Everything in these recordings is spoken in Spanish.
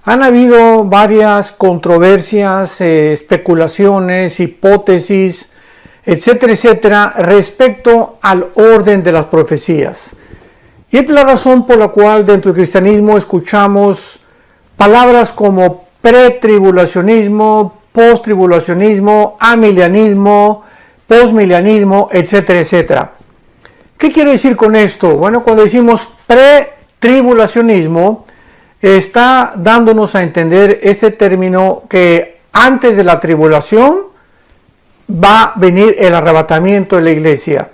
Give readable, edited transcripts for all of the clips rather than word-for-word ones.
Han habido varias controversias, especulaciones, hipótesis, etcétera, etcétera, respecto al orden de las profecías. Y es la razón por la cual dentro del cristianismo escuchamos palabras como pretribulacionismo, posttribulacionismo, amilianismo, postmilianismo, etcétera, etcétera. ¿Qué quiero decir con esto? Bueno, cuando decimos pretribulacionismo, está dándonos a entender este término que antes de la tribulación va a venir el arrebatamiento de la iglesia.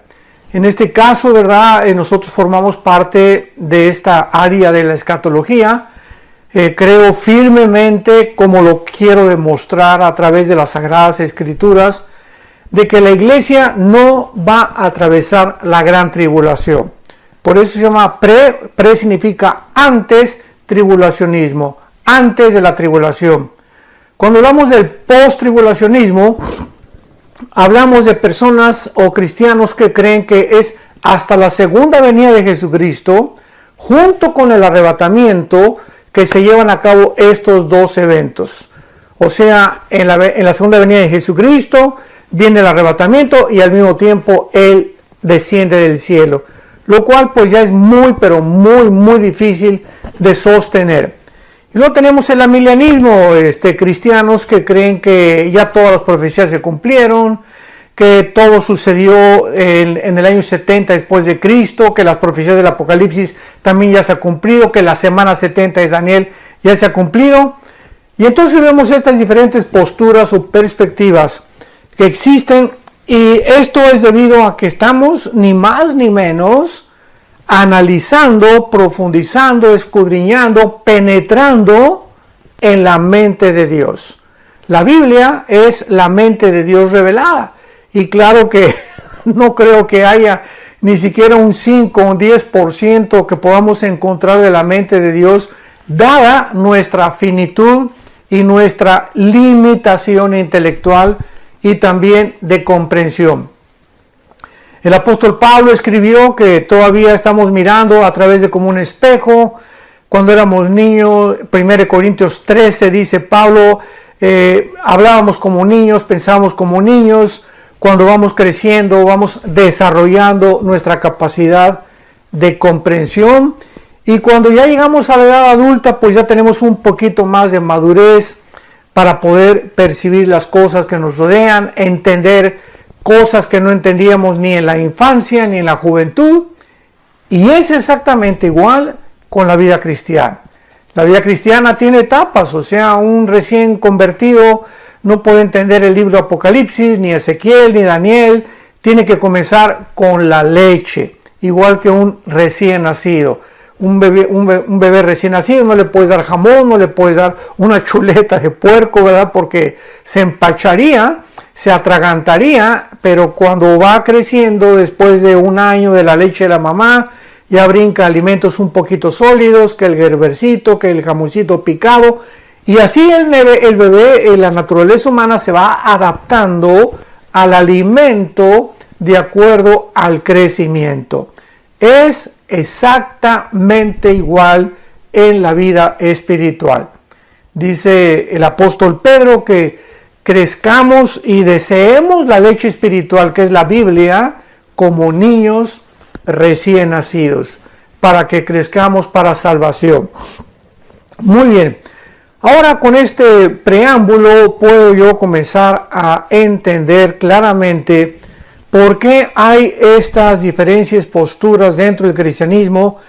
En este caso, ¿verdad? Nosotros formamos parte de esta área de la escatología. Creo firmemente, como lo quiero demostrar a través de las Sagradas Escrituras, de que la iglesia no va a atravesar la gran tribulación. Por eso se llama pre significa antes tribulacionismo, antes de la tribulación. Cuando hablamos del post-tribulacionismo, hablamos de personas o cristianos que creen que es hasta la segunda venida de Jesucristo, junto con el arrebatamiento, que se llevan a cabo estos dos eventos. O sea, en la segunda venida de Jesucristo viene el arrebatamiento y al mismo tiempo Él desciende del cielo. Lo cual pues ya es muy, pero muy, muy difícil de sostener. Y luego tenemos el amilianismo, cristianos que creen que ya todas las profecías se cumplieron, que todo sucedió en el año 70 después de Cristo, que las profecías del Apocalipsis también ya se ha cumplido, que la semana 70 de Daniel ya se ha cumplido. Y entonces vemos estas diferentes posturas o perspectivas que existen, y esto es debido a que estamos ni más ni menos analizando, profundizando, escudriñando, penetrando en la mente de Dios. La Biblia es la mente de Dios revelada, y claro que no creo que haya ni siquiera un 5 o un 10% que podamos encontrar de la mente de Dios, dada nuestra finitud y nuestra limitación intelectual y también de comprensión. El apóstol Pablo escribió que todavía estamos mirando a través de como un espejo. Cuando éramos niños, 1 Corintios 13 dice Pablo, hablábamos como niños, pensábamos como niños. Cuando vamos creciendo, vamos desarrollando nuestra capacidad de comprensión. Y cuando ya llegamos a la edad adulta, pues ya tenemos un poquito más de madurez para poder percibir las cosas que nos rodean, entender cosas que no entendíamos ni en la infancia ni en la juventud. Y es exactamente igual con la vida cristiana. La vida cristiana tiene etapas, o sea, un recién convertido no puede entender el libro Apocalipsis, ni Ezequiel, ni Daniel. Tiene que comenzar con la leche, igual que un recién nacido. Un bebé recién nacido no le puedes dar jamón, no le puedes dar una chuleta de puerco, ¿verdad? Porque se empacharía, se atragantaría, pero cuando va creciendo, después de un año de la leche de la mamá, ya brinca alimentos un poquito sólidos, que el gerbercito, que el jamoncito picado, y así el bebé, la naturaleza humana se va adaptando al alimento de acuerdo al crecimiento. Es exactamente igual en la vida espiritual. Dice el apóstol Pedro que crezcamos y deseemos la leche espiritual, que es la Biblia, como niños recién nacidos, para que crezcamos para salvación. Muy bien. Ahora, con este preámbulo puedo yo comenzar a entender claramente por qué hay estas diferentes posturas dentro del cristianismo,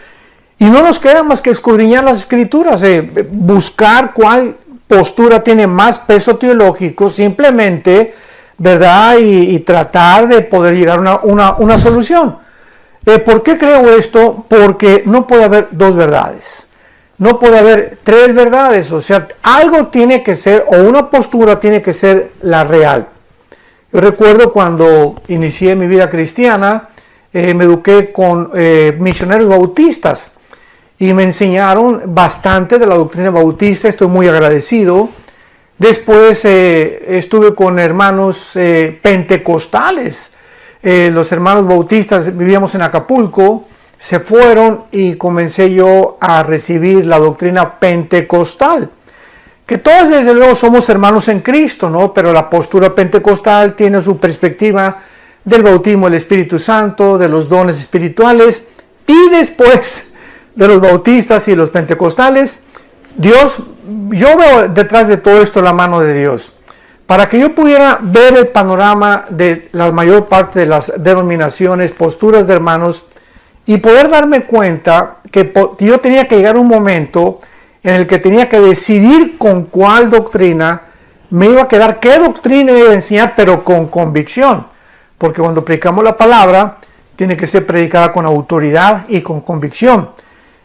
y no nos queda más que escudriñar las Escrituras, buscar cuál postura tiene más peso teológico, simplemente, ¿verdad? Y tratar de poder llegar a una solución. ¿Por qué creo esto? Porque no puede haber dos verdades. No puede haber tres verdades, o sea, algo tiene que ser, o una postura tiene que ser la real. Yo recuerdo cuando inicié mi vida cristiana, me eduqué con misioneros bautistas y me enseñaron bastante de la doctrina bautista, estoy muy agradecido. Después estuve con hermanos pentecostales, los hermanos bautistas, vivíamos en Acapulco, se fueron y comencé yo a recibir la doctrina pentecostal. que todos desde luego somos hermanos en Cristo, ¿no? Pero la postura pentecostal tiene su perspectiva del bautismo del Espíritu Santo, de los dones espirituales, y después de los bautistas y los pentecostales, yo veo detrás de todo esto la mano de Dios. Para que yo pudiera ver el panorama de la mayor parte de las denominaciones, posturas de hermanos, y poder darme cuenta que yo tenía que llegar a un momento en el que tenía que decidir con cuál doctrina me iba a quedar, qué doctrina iba a enseñar, pero con convicción. Porque cuando predicamos la palabra, tiene que ser predicada con autoridad y con convicción.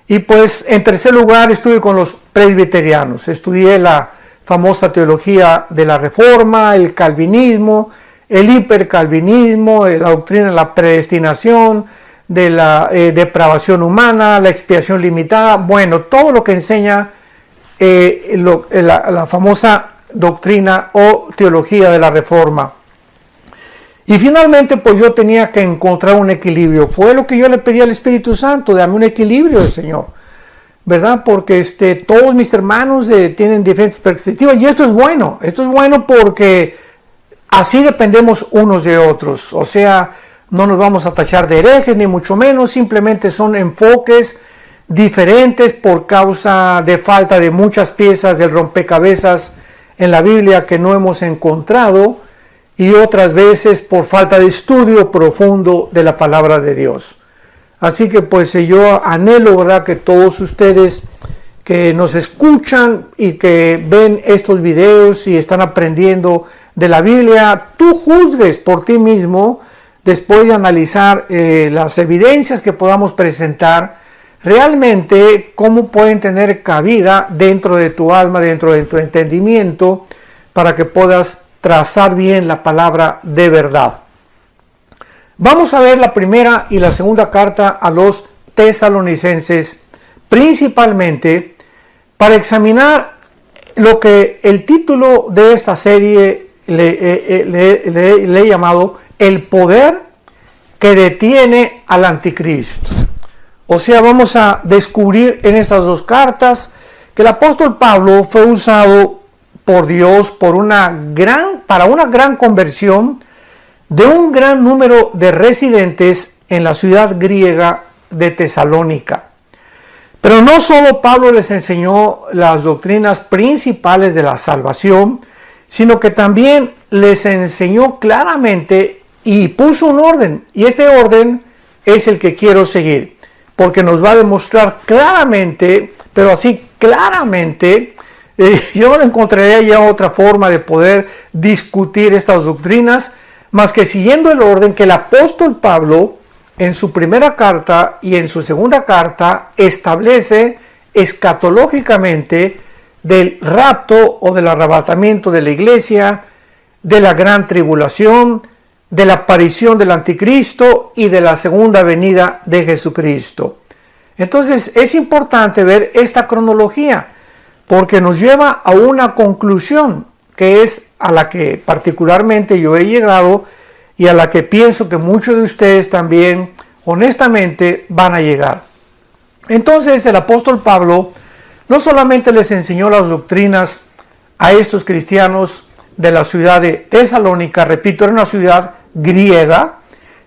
Y pues, en tercer lugar, estuve con los presbiterianos. Estudié la famosa teología de la Reforma, el calvinismo, el hipercalvinismo, la doctrina de la predestinación, de la depravación humana, la expiación limitada, bueno, todo lo que enseña la famosa doctrina o teología de la Reforma. Y finalmente, pues yo tenía que encontrar un equilibrio. Fue lo que yo le pedí al Espíritu Santo, dame un equilibrio, Señor, ¿verdad? Porque todos mis hermanos tienen diferentes perspectivas, y esto es bueno porque así dependemos unos de otros, o sea, no nos vamos a tachar de herejes, ni mucho menos, simplemente son enfoques diferentes por causa de falta de muchas piezas del rompecabezas en la Biblia que no hemos encontrado, y otras veces por falta de estudio profundo de la palabra de Dios. Así que pues yo anhelo, ¿verdad?, que todos ustedes que nos escuchan y que ven estos videos y están aprendiendo de la Biblia, tú juzgues por ti mismo, después de analizar las evidencias que podamos presentar, realmente cómo pueden tener cabida dentro de tu alma, dentro de tu entendimiento, para que puedas trazar bien la palabra de verdad. Vamos a ver la primera y la segunda carta a los tesalonicenses, principalmente para examinar lo que el título de esta serie le he llamado el poder que detiene al anticristo. O sea, vamos a descubrir en estas dos cartas que el apóstol Pablo fue usado por Dios para una gran conversión de un gran número de residentes en la ciudad griega de Tesalónica. Pero no solo Pablo les enseñó las doctrinas principales de la salvación, sino que también les enseñó claramente y puso un orden. Y este orden es el que quiero seguir, porque nos va a demostrar claramente, pero así claramente, yo no encontraría ya otra forma de poder discutir estas doctrinas, más que siguiendo el orden que el apóstol Pablo en su primera carta y en su segunda carta establece escatológicamente del rapto o del arrebatamiento de la iglesia, de la gran tribulación, de la aparición del anticristo y de la segunda venida de Jesucristo. Entonces es importante ver esta cronología porque nos lleva a una conclusión que es a la que particularmente yo he llegado y a la que pienso que muchos de ustedes también honestamente van a llegar. Entonces el apóstol Pablo no solamente les enseñó las doctrinas a estos cristianos de la ciudad de Tesalónica, repito, era una ciudad griega,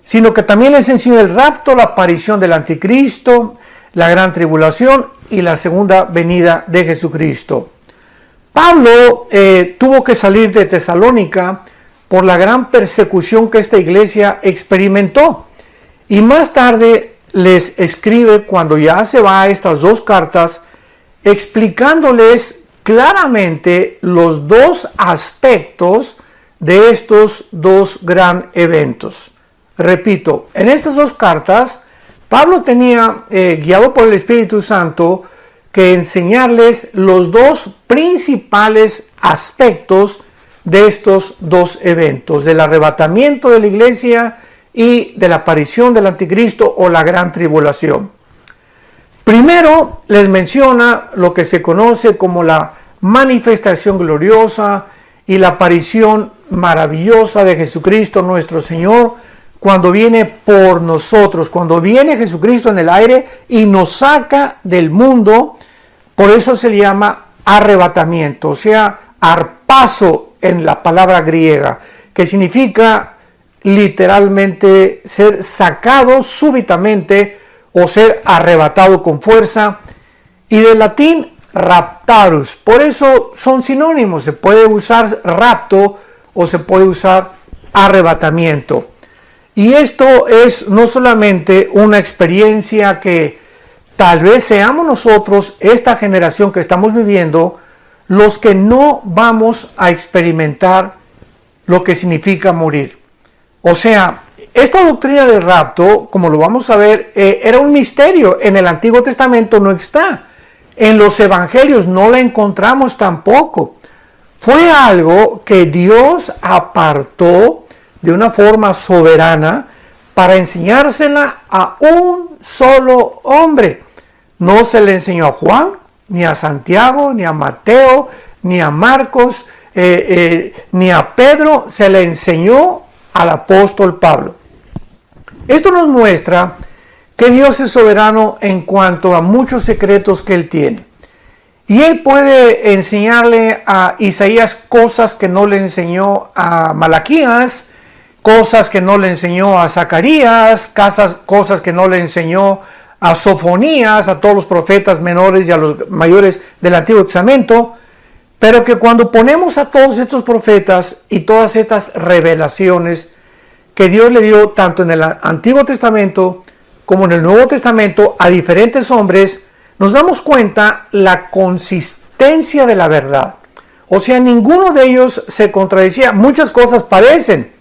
sino que también les enseñó el rapto, la aparición del anticristo, la gran tribulación y la segunda venida de Jesucristo. Pablo tuvo que salir de Tesalónica por la gran persecución que esta iglesia experimentó. Y más tarde les escribe, cuando ya se va a estas dos cartas, explicándoles claramente los dos aspectos de estos dos gran eventos. Repito, en estas dos cartas, Pablo tenía, guiado por el Espíritu Santo, que enseñarles los dos principales aspectos de estos dos eventos, del arrebatamiento de la iglesia y de la aparición del anticristo o la gran tribulación. Primero les menciona lo que se conoce como la manifestación gloriosa y la aparición maravillosa de Jesucristo nuestro Señor, cuando viene por nosotros, cuando viene Jesucristo en el aire y nos saca del mundo. Por eso se le llama arrebatamiento, o sea, arpazo en la palabra griega, que significa literalmente ser sacado súbitamente o ser arrebatado con fuerza, y del latín raptarus. Por eso son sinónimos, se puede usar rapto o se puede usar arrebatamiento. Y esto es no solamente una experiencia que tal vez seamos nosotros, esta generación que estamos viviendo, los que no vamos a experimentar lo que significa morir. O sea, esta doctrina del rapto, como lo vamos a ver, era un misterio. En el Antiguo Testamento no está. En los evangelios no la encontramos tampoco. Fue algo que Dios apartó de una forma soberana para enseñársela a un solo hombre. No se le enseñó a Juan, ni a Santiago, ni a Mateo, ni a Marcos, ni a Pedro, se le enseñó al apóstol Pablo. Esto nos muestra que Dios es soberano en cuanto a muchos secretos que Él tiene. Y Él puede enseñarle a Isaías cosas que no le enseñó a Malaquías, cosas que no le enseñó a Zacarías, cosas que no le enseñó a Sofonías, a todos los profetas menores y a los mayores del Antiguo Testamento, pero que cuando ponemos a todos estos profetas y todas estas revelaciones que Dios le dio tanto en el Antiguo Testamento como en el Nuevo Testamento a diferentes hombres, nos damos cuenta la consistencia de la verdad. O sea, ninguno de ellos se contradecía. Muchas cosas parecen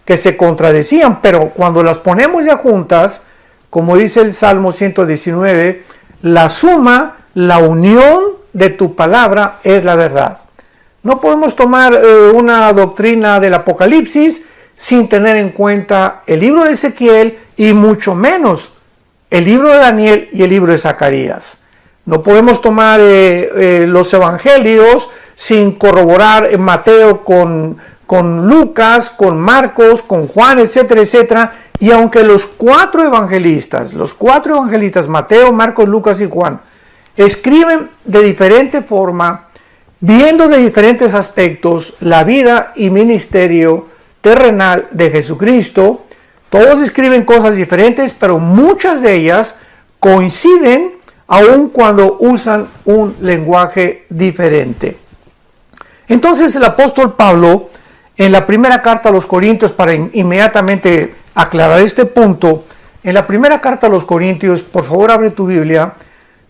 que se contradecían, pero cuando las ponemos ya juntas, como dice el Salmo 119, la suma, la unión de tu palabra es la verdad. No podemos tomar una doctrina del Apocalipsis sin tener en cuenta el libro de Ezequiel y mucho menos el libro de Daniel y el libro de Zacarías. No podemos tomar los evangelios sin corroborar Mateo con Lucas, con Marcos, con Juan, etcétera, etcétera. Y aunque los cuatro evangelistas, Mateo, Marcos, Lucas y Juan, escriben de diferente forma, viendo de diferentes aspectos la vida y ministerio terrenal de Jesucristo, todos escriben cosas diferentes, pero muchas de ellas coinciden aun cuando usan un lenguaje diferente. Entonces el apóstol Pablo, en la primera carta a los Corintios, para inmediatamente aclarar este punto, en la primera carta a los Corintios, por favor abre tu Biblia,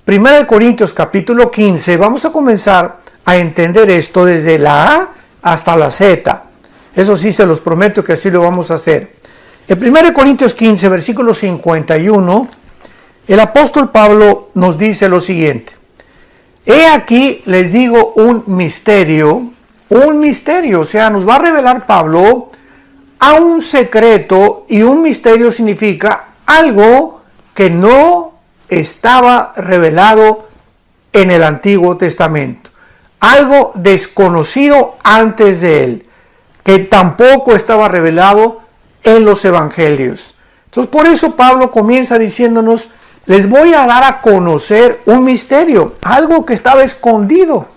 1 Corintios capítulo 15, vamos a comenzar a entender esto desde la A hasta la Z. Eso sí, se los prometo que así lo vamos a hacer. En 1 Corintios 15, versículo 51, el apóstol Pablo nos dice lo siguiente: he aquí les digo un misterio, o sea, nos va a revelar Pablo a un secreto, y un misterio significa algo que no estaba revelado en el Antiguo Testamento, algo desconocido antes de él, que tampoco estaba revelado en los evangelios. Entonces, por eso Pablo comienza diciéndonos: les voy a dar a conocer un misterio, algo que estaba escondido,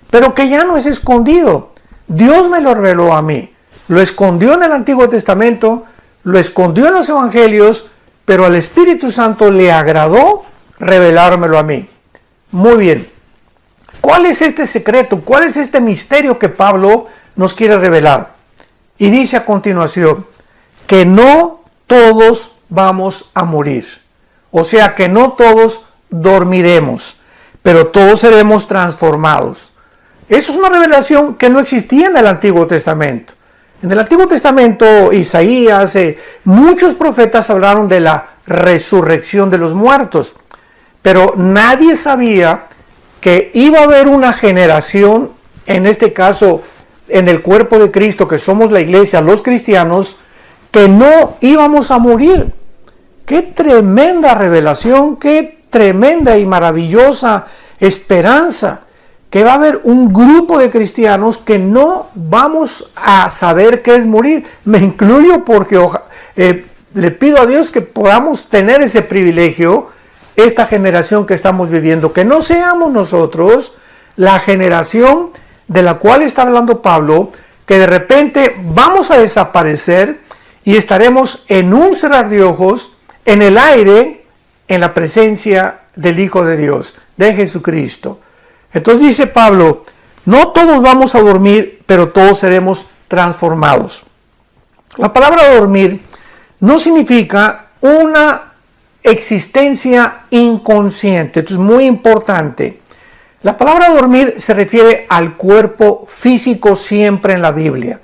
pero que ya no es escondido. Dios me lo reveló a mí. Lo escondió en el Antiguo Testamento, lo escondió en los evangelios, pero al Espíritu Santo le agradó revelármelo a mí. Muy bien. ¿Cuál es este secreto? ¿Cuál es este misterio que Pablo nos quiere revelar? Y dice a continuación que no todos vamos a morir. O sea, que no todos dormiremos, pero todos seremos transformados. Eso es una revelación que no existía en el Antiguo Testamento. En el Antiguo Testamento, Isaías, muchos profetas hablaron de la resurrección de los muertos, pero nadie sabía que iba a haber una generación, en este caso en el cuerpo de Cristo, que somos la iglesia, los cristianos, que no íbamos a morir. ¡Qué tremenda revelación! ¡Qué tremenda y maravillosa esperanza! Que va a haber un grupo de cristianos que no vamos a saber qué es morir. Me incluyo porque le pido a Dios que podamos tener ese privilegio, esta generación que estamos viviendo, que no seamos nosotros la generación de la cual está hablando Pablo, que de repente vamos a desaparecer y estaremos en un cerrar de ojos, en el aire, en la presencia del Hijo de Dios, de Jesucristo. Entonces dice Pablo, no todos vamos a dormir, pero todos seremos transformados. La palabra dormir no significa una existencia inconsciente. Esto es muy importante. La palabra dormir se refiere al cuerpo físico siempre en la Biblia.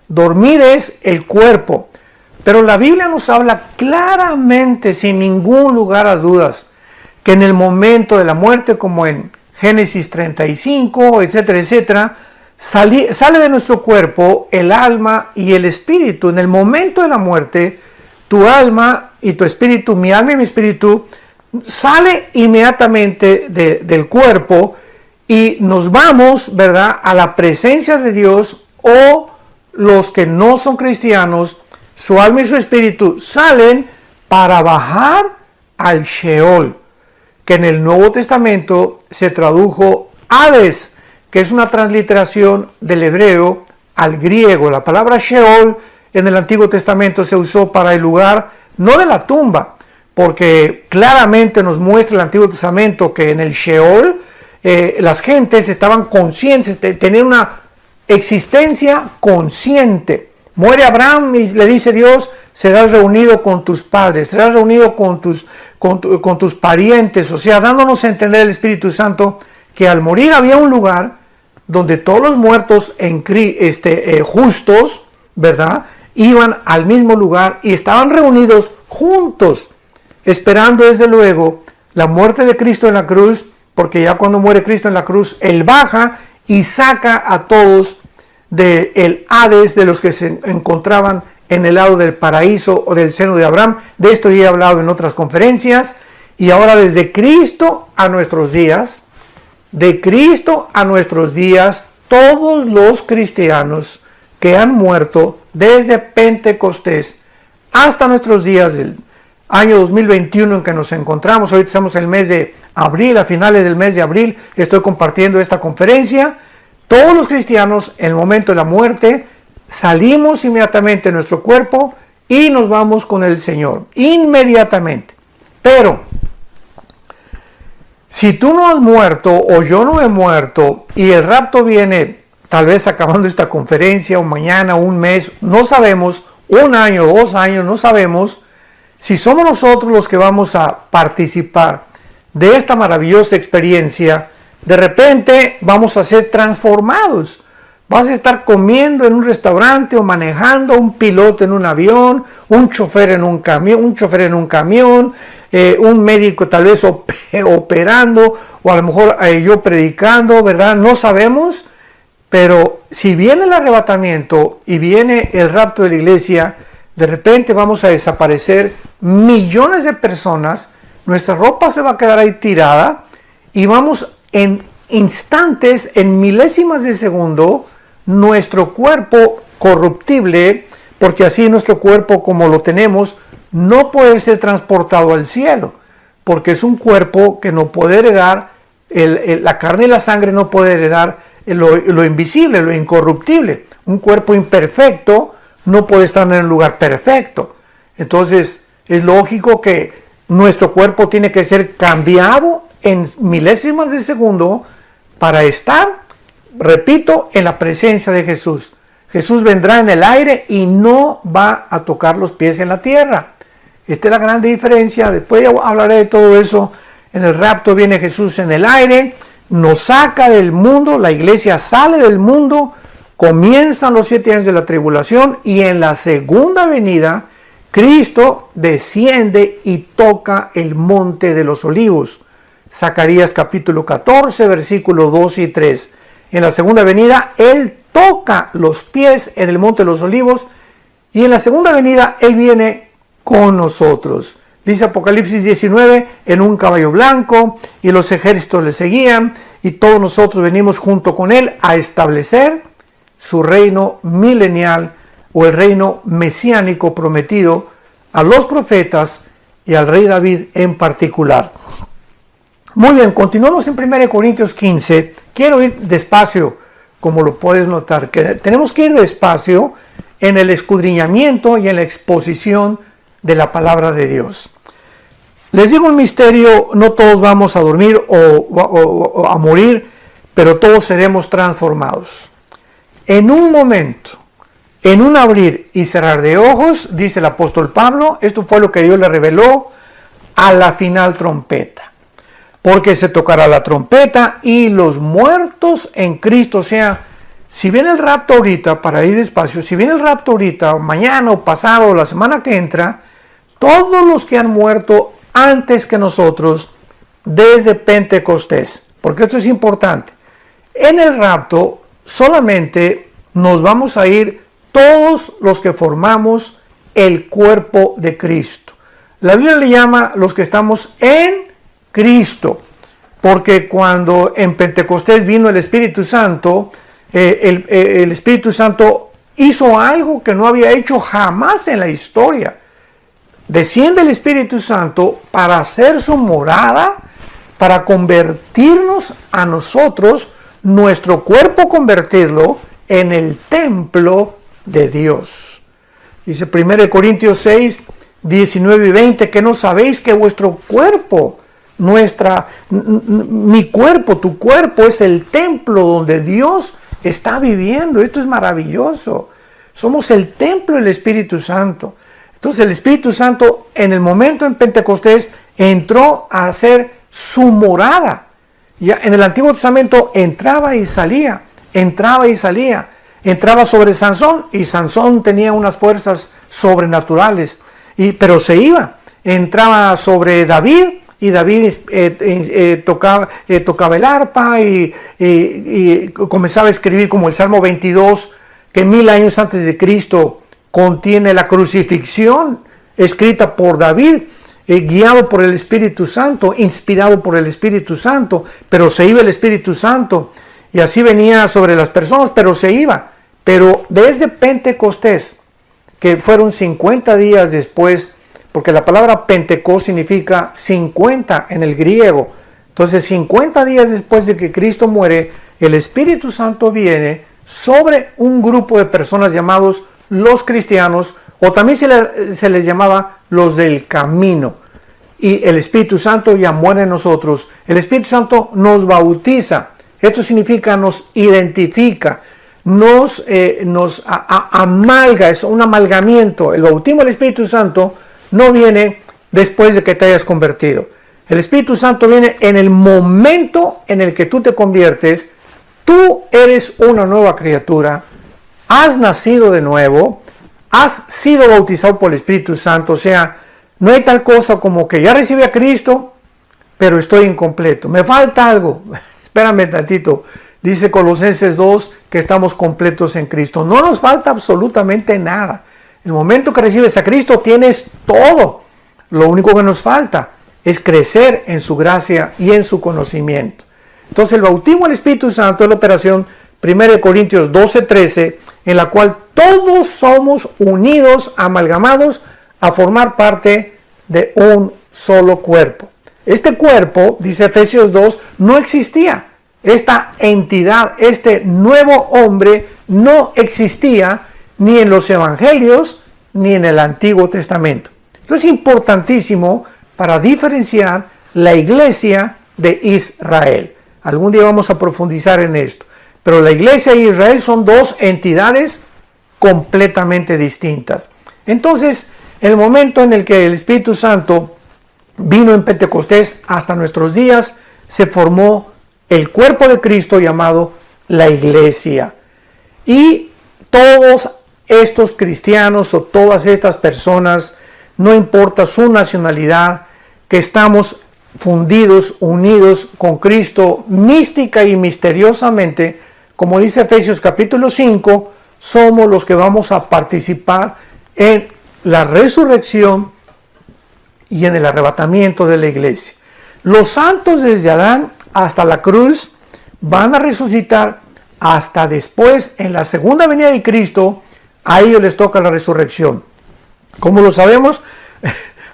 Dormir es el cuerpo, pero la Biblia nos habla claramente, sin ningún lugar a dudas, que en el momento de la muerte, como en Génesis 35, etcétera, etcétera, sale de nuestro cuerpo el alma y el espíritu. En el momento de la muerte, tu alma y tu espíritu, mi alma y mi espíritu, sale inmediatamente del cuerpo y nos vamos, ¿verdad?, a la presencia de Dios, o los que no son cristianos, su alma y su espíritu salen para bajar al Sheol, que en el Nuevo Testamento se tradujo Hades, que es una transliteración del hebreo al griego. La palabra Sheol en el Antiguo Testamento se usó para el lugar, no de la tumba, porque claramente nos muestra el Antiguo Testamento que en el Sheol las gentes estaban conscientes, tenían una existencia consciente. Muere Abraham y le dice Dios, serás reunido con tus padres, serás reunido con tus parientes, o sea, dándonos a entender el Espíritu Santo que al morir había un lugar donde todos los muertos justos, ¿verdad?, iban al mismo lugar y estaban reunidos juntos, esperando desde luego la muerte de Cristo en la cruz, porque ya cuando muere Cristo en la cruz, Él baja y saca a todos del Hades, de los que se encontraban en el lado del paraíso o del seno de Abraham. De esto ya he hablado en otras conferencias. Y ahora desde Cristo a nuestros días, de Cristo a nuestros días, todos los cristianos que han muerto desde Pentecostés hasta nuestros días del año 2021 en que nos encontramos, ahorita estamos en el mes de abril, a finales del mes de abril, estoy compartiendo esta conferencia. Todos los cristianos, en el momento de la muerte, salimos inmediatamente de nuestro cuerpo y nos vamos con el Señor, inmediatamente. Pero, si tú no has muerto o yo no he muerto y el rapto viene tal vez acabando esta conferencia o mañana, un mes, no sabemos, un año, 2 años, no sabemos. Si somos nosotros los que vamos a participar de esta maravillosa experiencia, de repente vamos a ser transformados. Vas a estar comiendo en un restaurante o manejando, un piloto en un avión, un chofer en un camión, un médico tal vez operando, o a lo mejor yo predicando, ¿verdad? No sabemos, pero si viene el arrebatamiento y viene el rapto de la iglesia, de repente vamos a desaparecer millones de personas, nuestra ropa se va a quedar ahí tirada y vamos en instantes, en milésimas de segundo, nuestro cuerpo corruptible, porque así nuestro cuerpo como lo tenemos no puede ser transportado al cielo, porque es un cuerpo que no puede heredar, la carne y la sangre no puede heredar lo invisible, lo incorruptible. Un cuerpo imperfecto no puede estar en un lugar perfecto. Entonces es lógico que nuestro cuerpo tiene que ser cambiado en milésimas de segundo para estar, repito, en la presencia de Jesús. Jesús vendrá en el aire y no va a tocar los pies en la tierra. Esta es la gran diferencia. Después ya hablaré de todo eso. En el rapto viene Jesús en el aire, nos saca del mundo, la iglesia sale del mundo, comienzan los 7 años de la tribulación y en la segunda venida Cristo desciende y toca el monte de los olivos. Zacarías capítulo 14, versículos 2 y 3. En la segunda venida Él toca los pies en el monte de los olivos y en la segunda venida Él viene con nosotros. Dice Apocalipsis 19, en un caballo blanco y los ejércitos le seguían y todos nosotros venimos junto con Él a establecer su reino milenial o el reino mesiánico prometido a los profetas y al rey David en particular. Muy bien, continuamos en 1 Corintios 15 quiero ir despacio, como lo puedes notar, que tenemos que ir despacio en el escudriñamiento y en la exposición de la palabra de Dios. Les digo un misterio, no todos vamos a dormir o a morir, pero todos seremos transformados. En un momento, en un abrir y cerrar de ojos, dice el apóstol Pablo, esto fue lo que Dios le reveló a la final trompeta. Porque se tocará la trompeta y los muertos en Cristo, o sea, si viene el rapto ahorita, para ir despacio, si viene el rapto ahorita, o mañana, o pasado, o la semana que entra, todos los que han muerto antes que nosotros, desde Pentecostés, porque esto es importante, en el rapto solamente nos vamos a ir todos los que formamos el cuerpo de Cristo. La Biblia le llama los que estamos en Cristo, porque cuando en Pentecostés vino el Espíritu Santo, el Espíritu Santo hizo algo que no había hecho jamás en la historia. Desciende el Espíritu Santo para hacer su morada, para convertirnos a nosotros, nuestro cuerpo convertirlo en el templo de Dios. Dice 1 Corintios 6, 19 y 20, que no sabéis que vuestro cuerpo, mi cuerpo, tu cuerpo es el templo donde Dios está viviendo. Esto es maravilloso. Somos el templo del Espíritu Santo. Entonces el Espíritu Santo en el momento en Pentecostés entró a hacer su morada. Ya en el Antiguo Testamento entraba y salía, entraba y salía. Entraba sobre Sansón y Sansón tenía unas fuerzas sobrenaturales, pero se iba. Entraba sobre David y David tocaba el arpa y comenzaba a escribir como el Salmo 22, que 1000 años antes de Cristo contiene la crucifixión escrita por David, guiado por el Espíritu Santo, inspirado por el Espíritu Santo, pero se iba el Espíritu Santo y así venía sobre las personas, pero se iba. Pero desde Pentecostés, que fueron 50 días después, porque la palabra Pentecostés significa 50 en el griego. Entonces 50 días después de que Cristo muere, el Espíritu Santo viene sobre un grupo de personas llamados los cristianos, o también se les llamaba los del camino. Y el Espíritu Santo ya muere en nosotros. El Espíritu Santo nos bautiza. Esto significa nos identifica, nos amalga, es un amalgamiento. El bautismo del Espíritu Santo no viene después de que te hayas convertido. El Espíritu Santo viene en el momento en el que tú te conviertes. Tú eres una nueva criatura, has nacido de nuevo, has sido bautizado por el Espíritu Santo. O sea, no hay tal cosa como que ya recibí a Cristo, pero estoy incompleto. Me falta algo. Espérame tantito. Dice Colosenses 2 que estamos completos en Cristo. No nos falta absolutamente nada. El momento que recibes a Cristo tienes todo. Lo único que nos falta es crecer en su gracia y en su conocimiento. Entonces el bautismo del Espíritu Santo es la operación 1 Corintios 12:13, en la cual todos somos unidos, amalgamados a formar parte de un solo cuerpo. Este cuerpo, dice Efesios 2, no existía. Esta entidad, este nuevo hombre, no existía ni en los evangelios ni en el Antiguo Testamento. Esto es importantísimo para diferenciar la iglesia de Israel. Algún día vamos a profundizar en esto. Pero la iglesia y Israel son dos entidades completamente distintas. Entonces, el momento en el que el Espíritu Santo vino en Pentecostés hasta nuestros días, se formó el cuerpo de Cristo llamado la iglesia. Y todos estos cristianos o todas estas personas, no importa su nacionalidad, que estamos fundidos, unidos con Cristo mística y misteriosamente, como dice Efesios capítulo 5, somos los que vamos a participar en la resurrección y en el arrebatamiento de la iglesia. Los santos desde Adán hasta la cruz van a resucitar hasta después, en la segunda venida de Cristo, a ellos les toca la resurrección. ¿Cómo lo sabemos?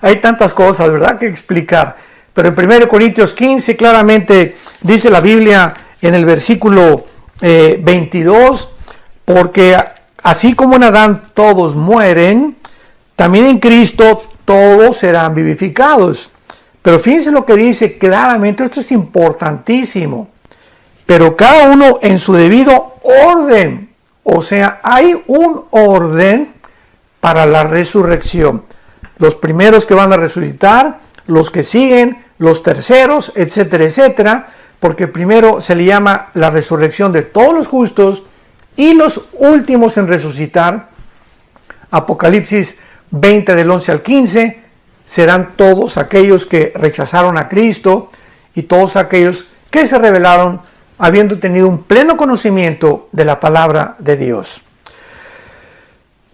Hay tantas cosas, ¿verdad?, que explicar. Pero en 1 Corintios 15 claramente dice la Biblia, en el versículo 22, porque así como en Adán todos mueren, también en Cristo todos serán vivificados. Pero fíjense lo que dice claramente, esto es importantísimo. Pero cada uno en su debido orden. O sea, hay un orden para la resurrección. Los primeros que van a resucitar, los que siguen, los terceros, etcétera, etcétera. Porque primero se le llama la resurrección de todos los justos y los últimos en resucitar. Apocalipsis 20 del 11 al 15. Serán todos aquellos que rechazaron a Cristo y todos aquellos que se rebelaron habiendo tenido un pleno conocimiento de la palabra de Dios.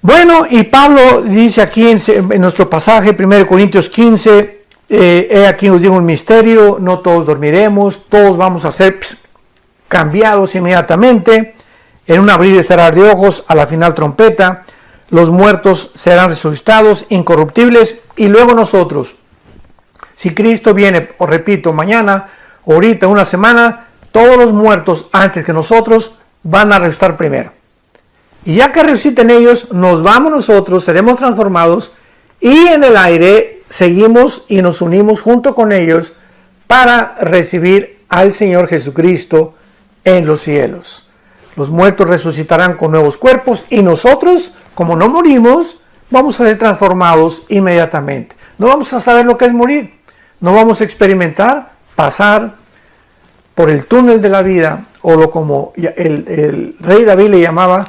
Bueno, y Pablo dice aquí en nuestro pasaje, 1 Corintios 15, he aquí os digo un misterio, no todos dormiremos, todos vamos a ser cambiados inmediatamente, en un abrir y cerrar de ojos, a la final trompeta. Los muertos serán resucitados, incorruptibles, y luego nosotros. Si Cristo viene, os repito, mañana, ahorita, una semana, todos los muertos antes que nosotros van a resucitar primero. Y ya que resuciten ellos, nos vamos nosotros, seremos transformados, y en el aire seguimos y nos unimos junto con ellos para recibir al Señor Jesucristo en los cielos. Los muertos resucitarán con nuevos cuerpos y nosotros, como no morimos, vamos a ser transformados inmediatamente. No vamos a saber lo que es morir. No vamos a experimentar pasar por el túnel de la vida, o lo como el rey David le llamaba,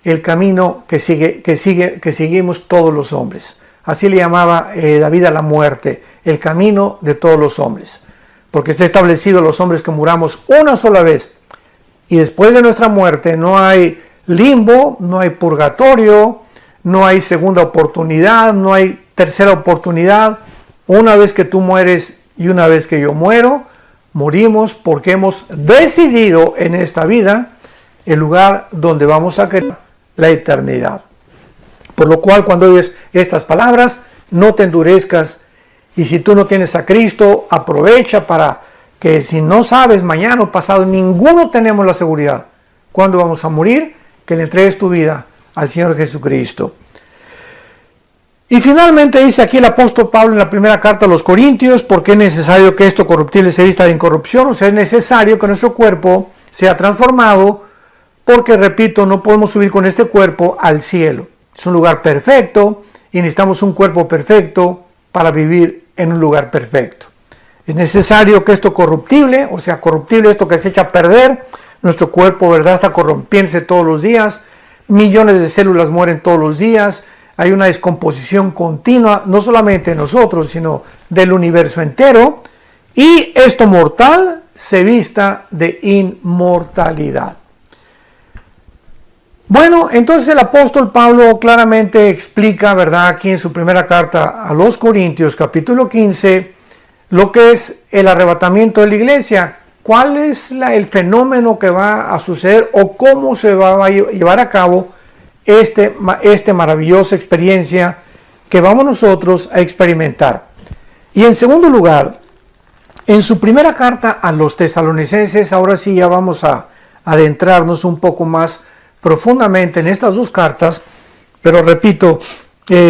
el camino que seguimos todos los hombres. Así le llamaba David a la muerte, el camino de todos los hombres. Porque está establecido los hombres que muramos una sola vez. Y después de nuestra muerte no hay limbo, no hay purgatorio, no hay segunda oportunidad, no hay tercera oportunidad. Una vez que tú mueres y una vez que yo muero, morimos porque hemos decidido en esta vida el lugar donde vamos a quedar la eternidad. Por lo cual, cuando oyes estas palabras, no te endurezcas, y si tú no tienes a Cristo, aprovecha para que, si no sabes, mañana o pasado, ninguno tenemos la seguridad cuando vamos a morir, que le entregues tu vida al Señor Jesucristo. Y finalmente dice aquí el apóstol Pablo en la primera carta a los Corintios, porque es necesario que esto corruptible se vista de incorrupción, o sea, es necesario que nuestro cuerpo sea transformado, porque, repito, no podemos subir con este cuerpo al cielo. Es un lugar perfecto y necesitamos un cuerpo perfecto para vivir en un lugar perfecto. Es necesario que esto corruptible, o sea, corruptible, esto que se echa a perder, nuestro cuerpo, ¿verdad?, está corrompiéndose todos los días, millones de células mueren todos los días, hay una descomposición continua, no solamente de nosotros, sino del universo entero, y esto mortal se vista de inmortalidad. Bueno, entonces el apóstol Pablo claramente explica, ¿verdad?, aquí en su primera carta a los Corintios, capítulo 15, lo que es el arrebatamiento de la iglesia, cuál es el fenómeno que va a suceder o cómo se va a llevar a cabo esta maravillosa experiencia que vamos nosotros a experimentar. Y en segundo lugar, en su primera carta a los tesalonicenses, ahora sí ya vamos a adentrarnos un poco más profundamente en estas dos cartas, pero repito,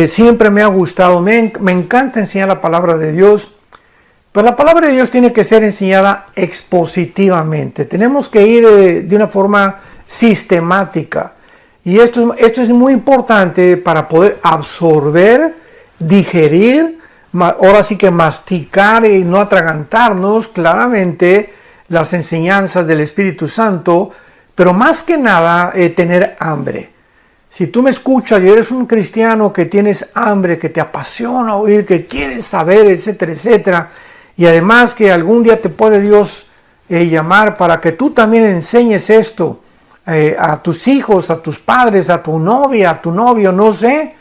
siempre me ha gustado, me encanta enseñar la palabra de Dios, pero la palabra de Dios tiene que ser enseñada expositivamente, tenemos que ir de una forma sistemática, y esto es muy importante para poder absorber, digerir, ahora sí que masticar y no atragantarnos claramente las enseñanzas del Espíritu Santo, pero más que nada tener hambre. Si tú me escuchas y eres un cristiano que tienes hambre, que te apasiona oír, que quieres saber, etcétera, etcétera, y además que algún día te puede Dios llamar para que tú también enseñes esto a tus hijos, a tus padres, a tu novia, a tu novio, no sé,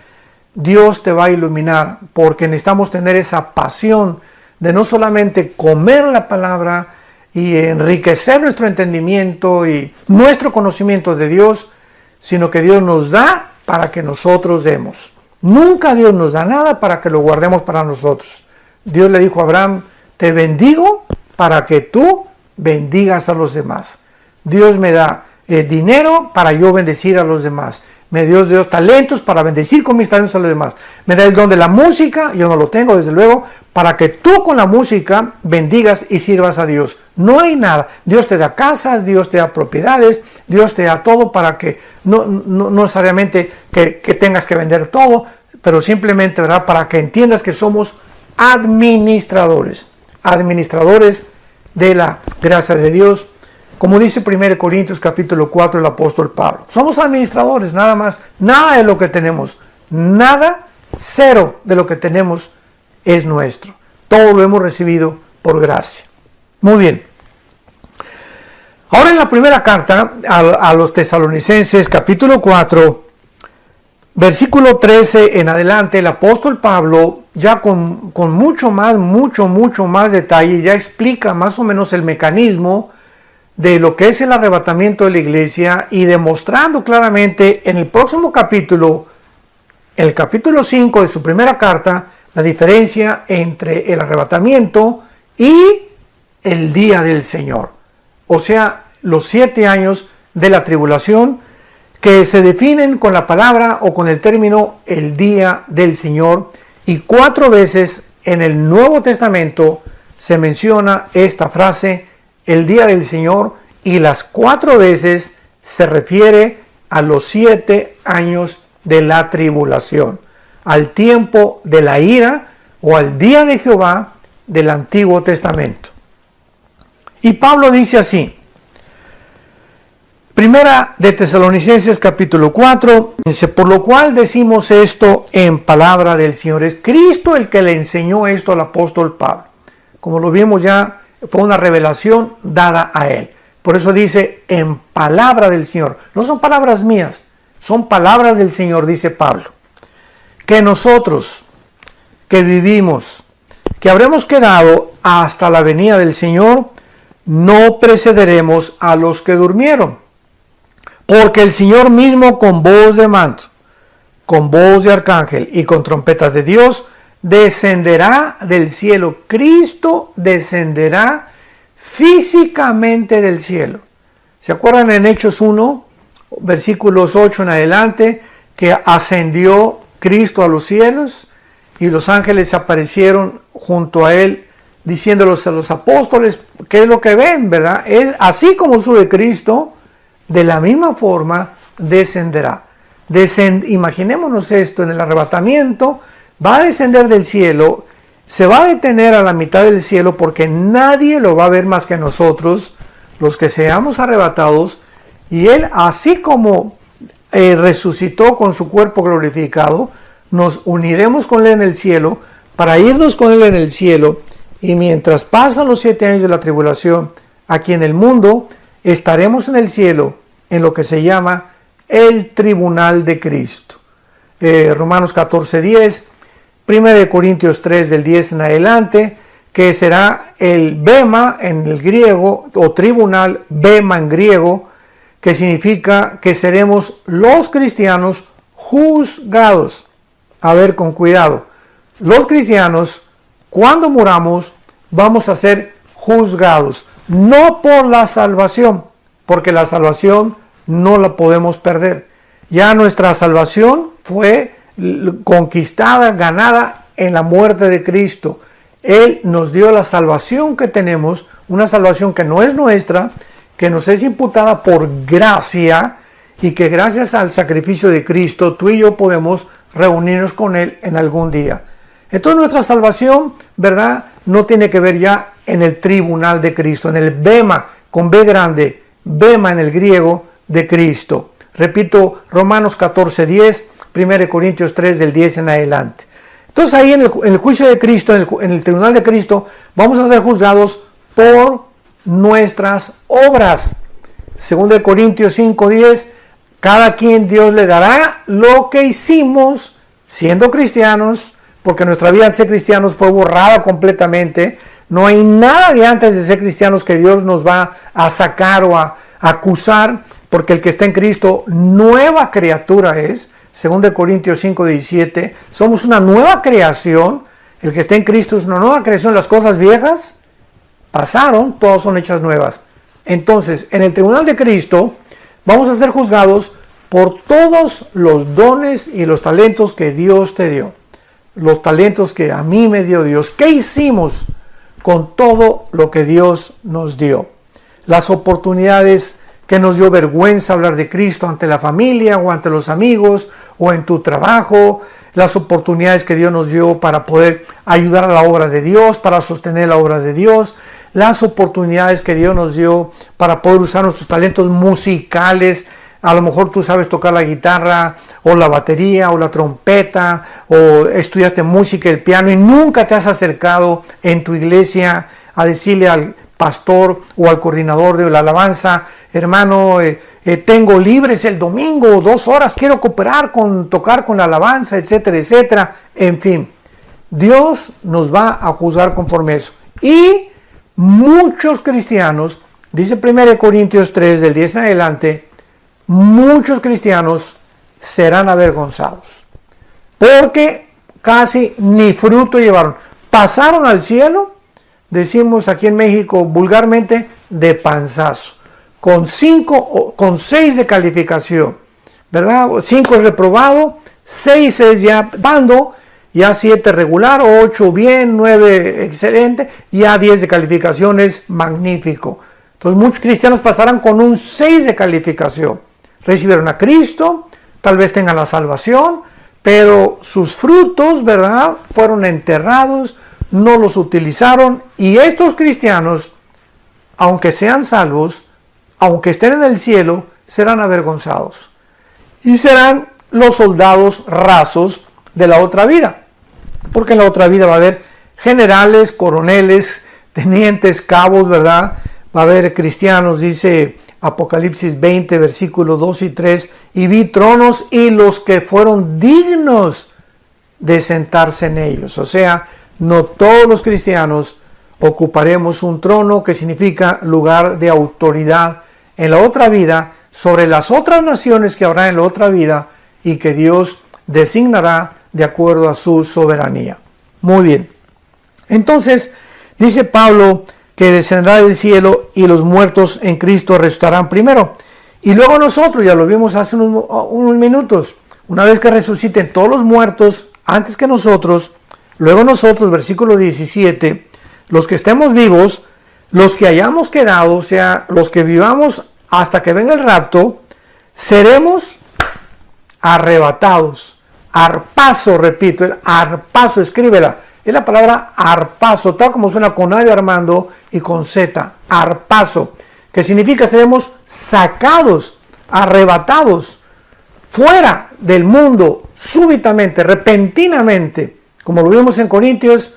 Dios te va a iluminar, porque necesitamos tener esa pasión de no solamente comer la palabra y enriquecer nuestro entendimiento y nuestro conocimiento de Dios, sino que Dios nos da para que nosotros demos. Nunca Dios nos da nada para que lo guardemos para nosotros. Dios le dijo a Abraham, te bendigo para que tú bendigas a los demás. Dios me da dinero para yo bendecir a los demás. Me dio Dios talentos para bendecir con mis talentos a los demás. Me da el don de la música, yo no lo tengo desde luego, para que tú con la música bendigas y sirvas a Dios. No hay nada. Dios te da casas, Dios te da propiedades, Dios te da todo para que no necesariamente que tengas que vender todo, pero simplemente, ¿verdad?, para que entiendas que somos administradores de la gracia de Dios. Como dice 1 Corintios capítulo 4 el apóstol Pablo. Somos administradores, nada más. Nada de lo que tenemos, nada, cero de lo que tenemos es nuestro. Todo lo hemos recibido por gracia. Muy bien. Ahora en la primera carta a los Tesalonicenses capítulo 4, versículo 13 en adelante, el apóstol Pablo ya con mucho más detalle ya explica más o menos el mecanismo de lo que es el arrebatamiento de la iglesia y demostrando claramente en el próximo capítulo, el capítulo 5 de su primera carta, la diferencia entre el arrebatamiento y el día del Señor. O sea, los 7 años de la tribulación que se definen con la palabra o con el término el día del Señor. Y 4 veces en el Nuevo Testamento se menciona esta frase, el día del Señor, y las 4 veces se refiere a los 7 años de la tribulación, al tiempo de la ira o al día de Jehová del Antiguo Testamento. Y Pablo dice así, Primera de Tesalonicenses capítulo 4, dice, por lo cual decimos esto en palabra del Señor. Es Cristo el que le enseñó esto al apóstol Pablo. Como lo vimos ya, fue una revelación dada a él. Por eso dice, en palabra del Señor. No son palabras mías, son palabras del Señor, dice Pablo. Que nosotros, que vivimos, que habremos quedado hasta la venida del Señor, no precederemos a los que durmieron. Porque el Señor mismo con voz de mando, con voz de arcángel y con trompetas de Dios, descenderá del cielo. Cristo descenderá físicamente del cielo. ¿Se acuerdan en Hechos 1, versículos 8 en adelante, que ascendió Cristo a los cielos y los ángeles aparecieron junto a él, diciéndoles a los apóstoles qué es lo que ven, ¿verdad? Es así como sube Cristo, de la misma forma descenderá. Imaginémonos esto, en el arrebatamiento va a descender del cielo, se va a detener a la mitad del cielo porque nadie lo va a ver más que nosotros, los que seamos arrebatados, y él, así como resucitó con su cuerpo glorificado, nos uniremos con él en el cielo para irnos con él en el cielo, y mientras pasan los 7 años de la tribulación aquí en el mundo, estaremos en el cielo en lo que se llama el tribunal de Cristo. Romanos 14:10, 1 Corintios 3 del 10 en adelante, que será el bema en el griego, o tribunal, bema en griego, que significa que seremos los cristianos juzgados. A ver, con cuidado. Los cristianos, cuando muramos, vamos a ser juzgados. No por la salvación, porque la salvación no la podemos perder. Ya nuestra salvación fue conquistada, ganada en la muerte de Cristo. Él nos dio la salvación que tenemos, una salvación que no es nuestra, que nos es imputada por gracia, y que gracias al sacrificio de Cristo tú y yo podemos reunirnos con Él en algún día. Entonces nuestra salvación, ¿verdad?, no tiene que ver ya en el tribunal de Cristo, en el bema, con B grande, bema en el griego de Cristo. Repito, Romanos 14:10, 1 Corintios 3 del 10 en adelante. Entonces ahí en el juicio de Cristo, en el tribunal de Cristo, vamos a ser juzgados por nuestras obras. 2 Corintios 5:10, cada quien Dios le dará lo que hicimos siendo cristianos, porque nuestra vida de ser cristianos fue borrada completamente. No hay nada de antes de ser cristianos que Dios nos va a sacar o a acusar, porque el que está en Cristo, nueva criatura es. 2 Corintios 5:17, somos una nueva creación. El que está en Cristo es una nueva creación. Las cosas viejas pasaron, todas son hechas nuevas. Entonces, en el tribunal de Cristo vamos a ser juzgados por todos los dones y los talentos que Dios te dio. Los talentos que a mí me dio Dios. ¿Qué hicimos con todo lo que Dios nos dio? Las oportunidades que nos dio vergüenza hablar de Cristo ante la familia o ante los amigos o en tu trabajo. Las oportunidades que Dios nos dio para poder ayudar a la obra de Dios, para sostener la obra de Dios. Las oportunidades que Dios nos dio para poder usar nuestros talentos musicales. A lo mejor tú sabes tocar la guitarra o la batería o la trompeta o estudiaste música, el piano y nunca te has acercado en tu iglesia a decirle al pastor o al coordinador de la alabanza: hermano, tengo libres el domingo 2 horas, quiero cooperar con tocar con la alabanza, etcétera, etcétera. En fin, Dios nos va a juzgar conforme a eso. Y muchos cristianos, dice 1 Corintios 3 del 10 en adelante, muchos cristianos serán avergonzados porque casi ni fruto llevaron. Pasaron al cielo, decimos aquí en México vulgarmente, de panzazo, con 6 de calificación, ¿verdad? 5 es reprobado, 6 es ya dando, ya 7 regular, 8 bien, 9 excelente, ya 10 de calificación es magnífico. Entonces muchos cristianos pasarán con un 6 de calificación. Recibieron a Cristo, tal vez tengan la salvación, pero sus frutos, ¿verdad?, fueron enterrados, no los utilizaron, y estos cristianos, aunque sean salvos, aunque estén en el cielo, serán avergonzados. Y serán los soldados rasos de la otra vida. Porque en la otra vida va a haber generales, coroneles, tenientes, cabos, ¿verdad? Va a haber cristianos, dice Apocalipsis 20, versículos 2 y 3, y vi tronos y los que fueron dignos de sentarse en ellos. O sea, no todos los cristianos ocuparemos un trono, que significa lugar de autoridad en la otra vida, sobre las otras naciones que habrá en la otra vida y que Dios designará de acuerdo a su soberanía. Muy bien. Entonces, dice Pablo que descenderá del cielo y los muertos en Cristo resucitarán primero. Y luego nosotros, ya lo vimos hace unos minutos, una vez que resuciten todos los muertos antes que nosotros, luego nosotros, versículo 17, los que estemos vivos, los que hayamos quedado, o sea, los que vivamos hasta que venga el rapto, seremos arrebatados. Arpazo, repito, el arpazo, escríbela. Es la palabra arpazo, tal como suena con A de Armando y con Z, arpazo, que significa seremos sacados, arrebatados, fuera del mundo, súbitamente, repentinamente, como lo vimos en Corintios,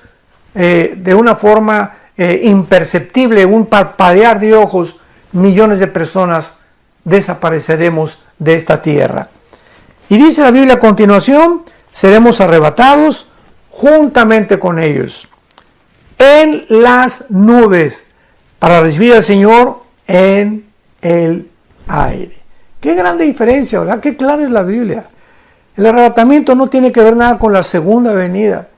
de una forma imperceptible, un parpadear de ojos, millones de personas desapareceremos de esta tierra. Y dice la Biblia a continuación, seremos arrebatados juntamente con ellos en las nubes para recibir al Señor en el aire. Qué grande diferencia, ¿verdad? Qué clara es la Biblia. El arrebatamiento no tiene que ver nada con la segunda venida.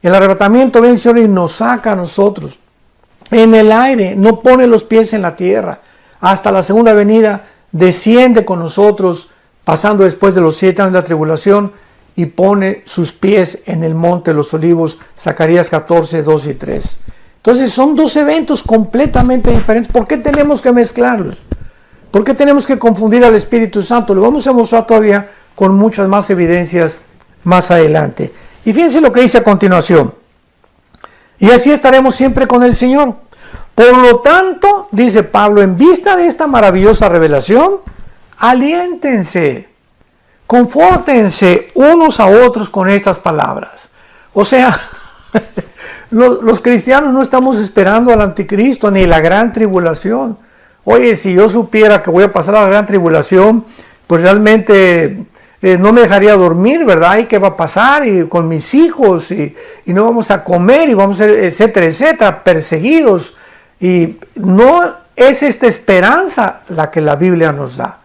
El arrebatamiento viene el Señor y nos saca a nosotros en el aire, no pone los pies en la tierra. Hasta la segunda venida desciende con nosotros, pasando después de los 7 años de la tribulación, y pone sus pies en el monte de los olivos, Zacarías 14, 2 y 3. Entonces son dos eventos completamente diferentes. ¿Por qué tenemos que mezclarlos? ¿Por qué tenemos que confundir al Espíritu Santo? Lo vamos a mostrar todavía con muchas más evidencias más adelante. Y fíjense lo que dice a continuación. Y así estaremos siempre con el Señor. Por lo tanto, dice Pablo, en vista de esta maravillosa revelación, aliéntense, confórtense unos a otros con estas palabras. O sea, los cristianos no estamos esperando al anticristo ni la gran tribulación. Oye, si yo supiera que voy a pasar a la gran tribulación, pues realmente no me dejaría dormir, ¿verdad? ¿Y qué va a pasar? Y con mis hijos, y no vamos a comer, y vamos a ser, etcétera, etcétera, perseguidos. Y no es esta esperanza la que la Biblia nos da.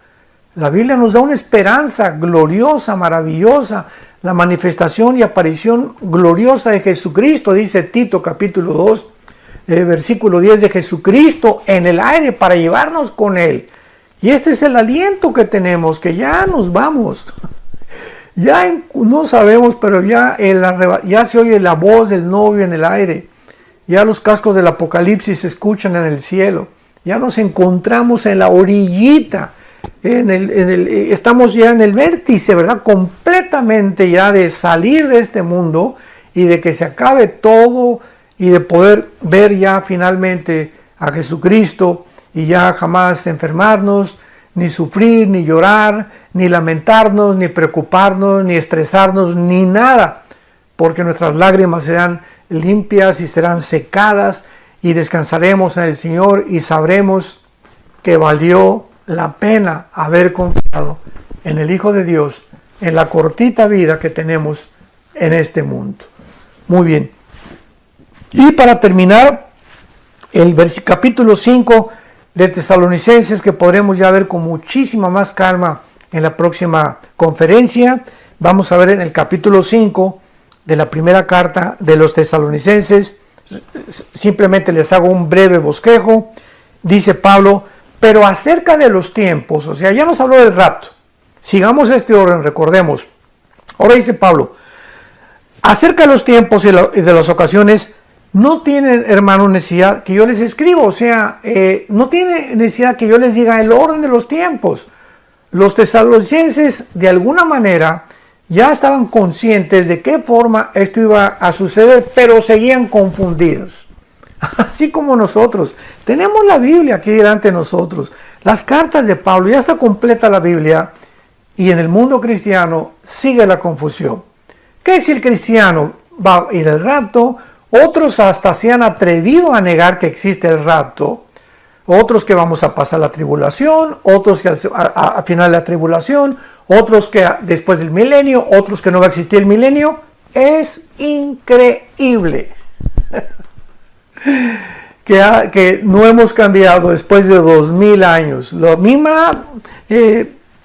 La Biblia nos da una esperanza gloriosa, maravillosa, la manifestación y aparición gloriosa de Jesucristo, dice Tito capítulo 2, versículo 10, de Jesucristo en el aire para llevarnos con Él. Y este es el aliento que tenemos, que ya nos vamos. Ya no sabemos, pero ya se oye la voz del novio en el aire. Ya los cascos del Apocalipsis se escuchan en el cielo. Ya nos encontramos en la orillita. Estamos ya en el vértice, ¿verdad? Completamente ya de salir de este mundo y de que se acabe todo y de poder ver ya finalmente a Jesucristo y ya jamás enfermarnos, ni sufrir, ni llorar, ni lamentarnos, ni preocuparnos, ni estresarnos, ni nada, porque nuestras lágrimas serán limpias y serán secadas y descansaremos en el Señor y sabremos que valió la pena haber confiado en el Hijo de Dios en la cortita vida que tenemos en este mundo. Muy bien. Y para terminar, el capítulo 5 de Tesalonicenses, que podremos ya ver con muchísima más calma en la próxima conferencia. Vamos a ver en el capítulo 5 de la primera carta de los Tesalonicenses. Simplemente les hago un breve bosquejo. Dice Pablo: pero acerca de los tiempos, o sea, ya nos habló del rapto. Sigamos este orden, recordemos. Ahora dice Pablo: acerca de los tiempos y de las ocasiones, no tienen, hermano, necesidad que yo les escriba, o sea, no tiene necesidad que yo les diga el orden de los tiempos. Los tesalonicenses, de alguna manera, ya estaban conscientes de qué forma esto iba a suceder, pero seguían confundidos. Así como nosotros. Tenemos la Biblia aquí delante de nosotros. Las cartas de Pablo, ya está completa la Biblia, y en el mundo cristiano sigue la confusión. ¿Qué si el cristiano va a ir al rapto? Otros hasta se han atrevido a negar que existe el rapto. Otros que vamos a pasar la tribulación, otros que al final de la tribulación, otros que después del milenio, otros que no va a existir el milenio. Es increíble que no hemos cambiado después de 2000 años. La misma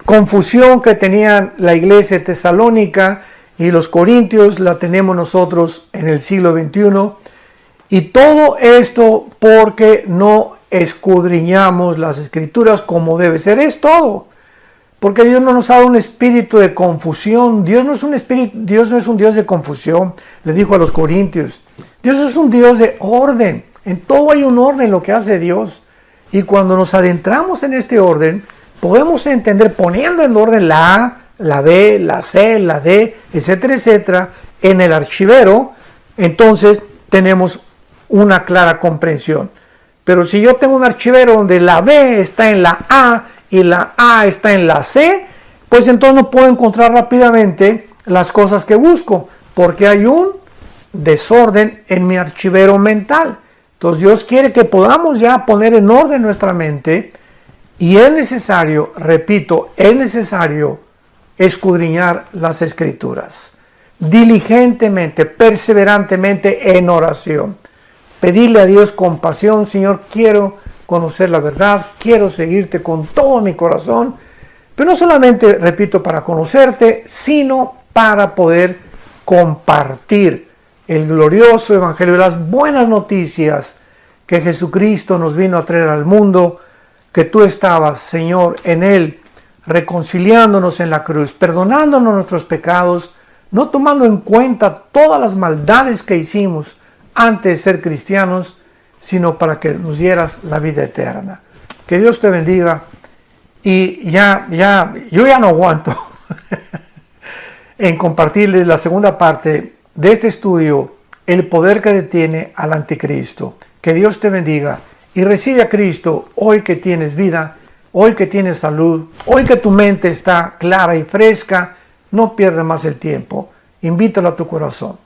confusión que tenían la iglesia de Tesalónica y los corintios la tenemos nosotros en el siglo XXI, y todo esto porque no escudriñamos las escrituras como debe ser. Es todo, porque Dios no nos ha dado un espíritu de confusión. Dios no es un Dios de confusión, le dijo a los corintios. Dios es un Dios de orden. En todo hay un orden en lo que hace Dios, y cuando nos adentramos en este orden, podemos entender, poniendo en orden la A, la B, la C, la D, etcétera, etcétera, en el archivero, entonces tenemos una clara comprensión. Pero si yo tengo un archivero donde la B está en la A y la A está en la C, pues entonces no puedo encontrar rápidamente las cosas que busco, porque hay un desorden en mi archivero mental. Entonces Dios quiere que podamos ya poner en orden nuestra mente, y es necesario, repito, es necesario escudriñar las escrituras diligentemente, perseverantemente en oración. Pedirle a Dios con pasión: Señor, quiero conocer la verdad, quiero seguirte con todo mi corazón, pero no solamente, repito, para conocerte, sino para poder compartir el glorioso evangelio, las buenas noticias que Jesucristo nos vino a traer al mundo, que tú estabas, Señor, en Él, reconciliándonos en la cruz, perdonándonos nuestros pecados, no tomando en cuenta todas las maldades que hicimos antes de ser cristianos, sino para que nos dieras la vida eterna. Que Dios te bendiga, y yo ya no aguanto en compartirles la segunda parte de este estudio, el poder que detiene al anticristo. Que Dios te bendiga y recibe a Cristo hoy que tienes vida, hoy que tienes salud, hoy que tu mente está clara y fresca. No pierdas más el tiempo. Invítalo a tu corazón.